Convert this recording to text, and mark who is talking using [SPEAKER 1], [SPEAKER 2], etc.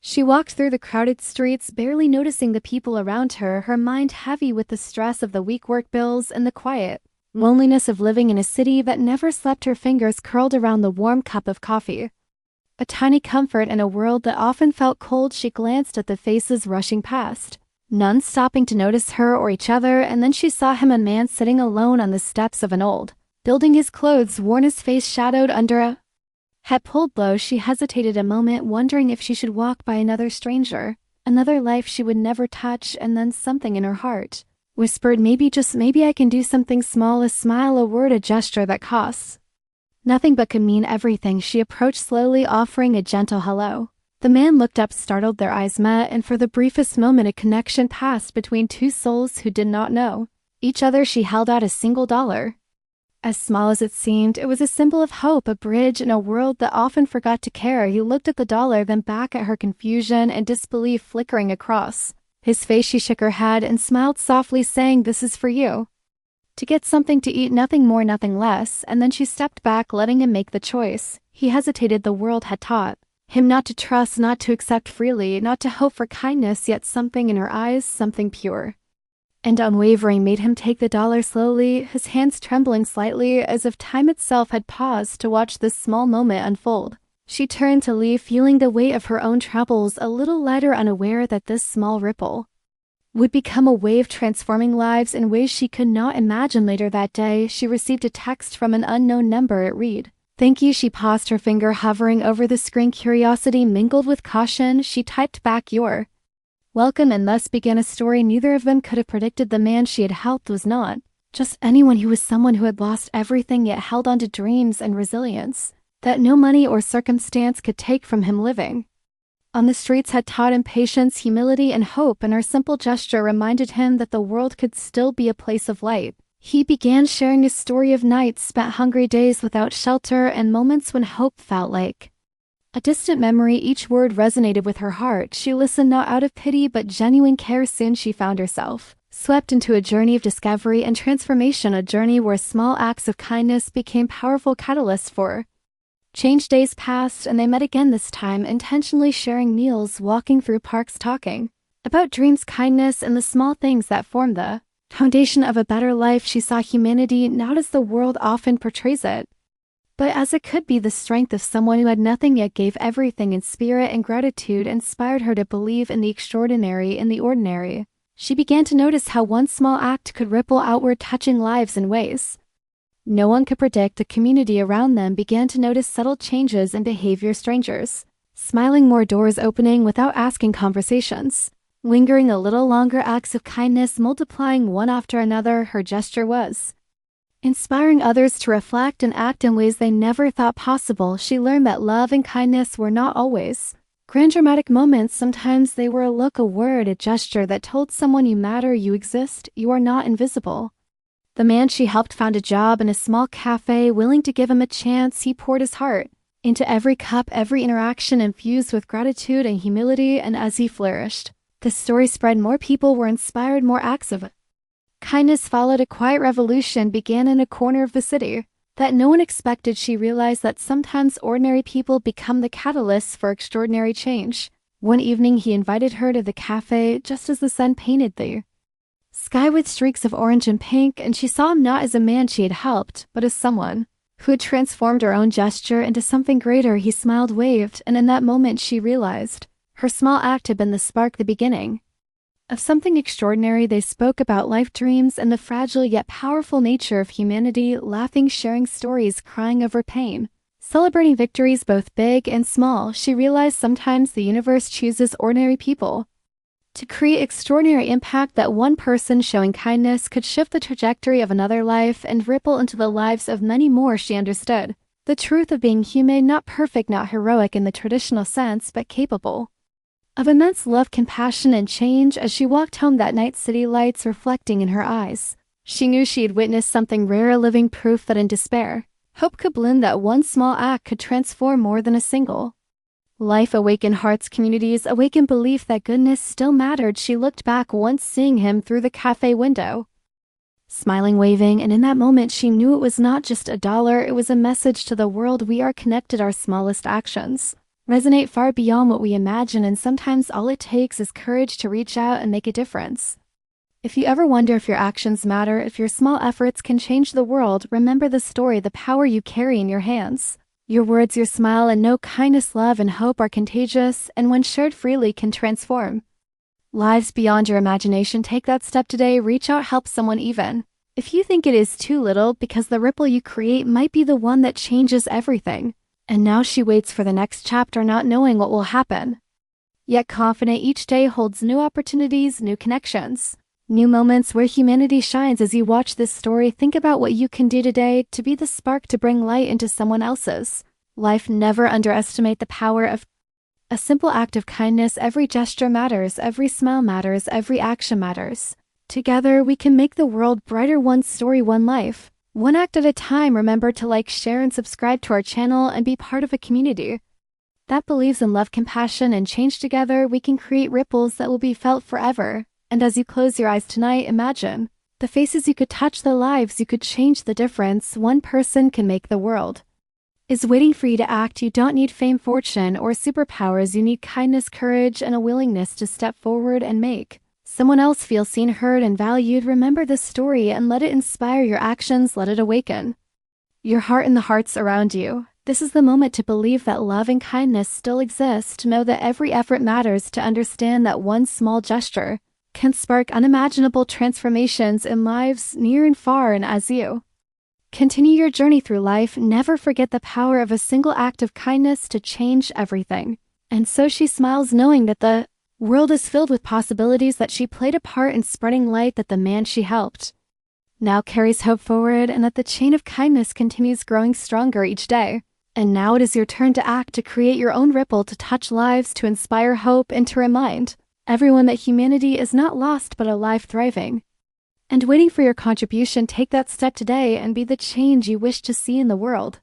[SPEAKER 1] She walked through the crowded streets, barely noticing the people around her, her mind heavy with the stress of the week work bills and the quiet loneliness of living in a city that never slept. Her fingers curled around the warm cup of coffee. A tiny comfort in a world that often felt cold. She glanced at the faces rushing past, none stopping to notice her or each other, and then she saw him, a man sitting alone on the steps of an old building, his clothes worn, his face shadowed under a hat pulled low. She hesitated a moment, wondering if she should walk by another stranger, another life she would never touch, and then something in her heart whispered, maybe, just maybe I can do something small, a smile, a word, a gesture that costs nothing but could mean everything. She approached slowly, offering a gentle hello. The man looked up, startled, their eyes met, and for the briefest moment a connection passed between two souls who did not know each other. She held out a single dollar. As small as it seemed, it was a symbol of hope, a bridge in a world that often forgot to care. He looked at the dollar, then back at her, confusion and disbelief flickering across his face. She shook her head and smiled softly, saying, "This is for you. To get something to eat, nothing more, nothing less." And then she stepped back, letting him make the choice. He hesitated. The world had taught him not to trust, not to accept freely, not to hope for kindness, yet something in her eyes, something pure and unwavering, made him take the dollar slowly, his hands trembling slightly, as if time itself had paused to watch this small moment unfold. She turned to leave, feeling the weight of her own troubles a little lighter, unaware that this small ripple would become a wave, transforming lives in ways she could not imagine. Later that day, she received a text from an unknown number. It read, "Thank you." She paused, her finger hovering over the screen, curiosity mingled with caution. She typed back, "You're welcome," and thus began a story neither of them could have predicted. The man she had helped was not just anyone. He was someone who had lost everything, yet held on to dreams and resilience that no money or circumstance could take from him. Living on the streets had taught him patience, humility, and hope, and her simple gesture reminded him that the world could still be a place of light. He began sharing his story of nights spent hungry, days without shelter, and moments when hope felt like a distant memory. Each word resonated with her heart. She listened not out of pity but genuine care. Soon she found herself swept into a journey of discovery and transformation, a journey where small acts of kindness became powerful catalysts for change. Days passed, and they met again, this time intentionally sharing meals, walking through parks, talking about dreams, kindness, and the small things that form the foundation of a better life. She saw humanity not as the world often portrays it, but as it could be, the strength of someone who had nothing yet gave everything, in spirit and gratitude inspired her to believe in the extraordinary in the ordinary. She began to notice how one small act could ripple outward, touching lives in ways no one could predict. The community around them began to notice subtle changes in behavior, strangers smiling more, doors opening without asking, conversations lingering a little longer, acts of kindness multiplying one after another. Her gesture was inspiring others to reflect and act in ways they never thought possible. She learned that love and kindness were not always grand dramatic moments. Sometimes they were a look, a word, a gesture that told someone you matter, you exist, you are not invisible. The man she helped found a job in a small cafe, willing to give him a chance. He poured his heart into every cup, every interaction infused with gratitude and humility, and as he flourished, the story spread. More people were inspired, more acts of kindness followed. A quiet revolution began in a corner of the city that no one expected. She realized that sometimes ordinary people become the catalysts for extraordinary change. One evening, he invited her to the cafe just as the sun painted the sky with streaks of orange and pink, and she saw him not as a man she had helped, but as someone who had transformed her own gesture into something greater. He smiled, waved, and in that moment she realized her small act had been the spark, the beginning of something extraordinary. They spoke about life, dreams, and the fragile yet powerful nature of humanity, laughing, sharing stories, crying over pain, celebrating victories both big and small. She realized sometimes the universe chooses ordinary people to create extraordinary impact, that one person showing kindness could shift the trajectory of another life and ripple into the lives of many more. She understood the truth of being human, not perfect, not heroic in the traditional sense, but capable of immense love, compassion, and change. As she walked home that night, city lights reflecting in her eyes, she knew she had witnessed something rare, a living proof that in despair, hope could bloom, that one small act could transform more than a single life, awaken hearts, communities, awaken belief that goodness still mattered. She looked back, once seeing him through the cafe window, smiling, waving, and in that moment she knew it was not just a dollar, it was a message to the world. We are connected, our smallest actions resonate far beyond what we imagine, and sometimes all it takes is courage to reach out and make a difference. If you ever wonder if your actions matter, if your small efforts can change the world, remember the story, the power you carry in your hands. Your words, your smile, and know kindness, love, and hope are contagious, and when shared freely can transform lives beyond your imagination. Take that step today. Reach out, help someone, even if you think it is too little, because the ripple you create might be the one that changes everything. And now she waits for the next chapter, not knowing what will happen, yet confident each day holds new opportunities, new connections, new moments where humanity shines. As you watch this story, think about what you can do today to be the spark to bring light into someone else's life. Never underestimate the power of a simple act of kindness. Every gesture matters, every smile matters, every action matters. Together, we can make the world brighter, one story, one life, one act at a time. Remember to like, share, and subscribe to our channel and be part of a community that believes in love, compassion, and change. Together, we can create ripples that will be felt forever. And as you close your eyes tonight, imagine the faces you could touch, the lives you could change. The difference one person can make, the world is waiting for you to act. You don't need fame, fortune, or superpowers. You need kindness, courage, and a willingness to step forward and make someone else feel seen, heard, and valued. Remember this story and let it inspire your actions. Let it awaken your heart and the hearts around you. This is the moment to believe that love and kindness still exist, to know that every effort matters, to understand that one small gesture can spark unimaginable transformations in lives near and far. And as you continue your journey through life, never forget the power of a single act of kindness to change everything. And so she smiles, knowing that the world is filled with possibilities, that she played a part in spreading light, that the man she helped now carries hope forward, and that the chain of kindness continues growing stronger each day. And now it is your turn to act, to create your own ripple, to touch lives, to inspire hope, and to remind everyone that humanity is not lost but alive, thriving, and waiting for your contribution. Take that step today and be the change you wish to see in the world.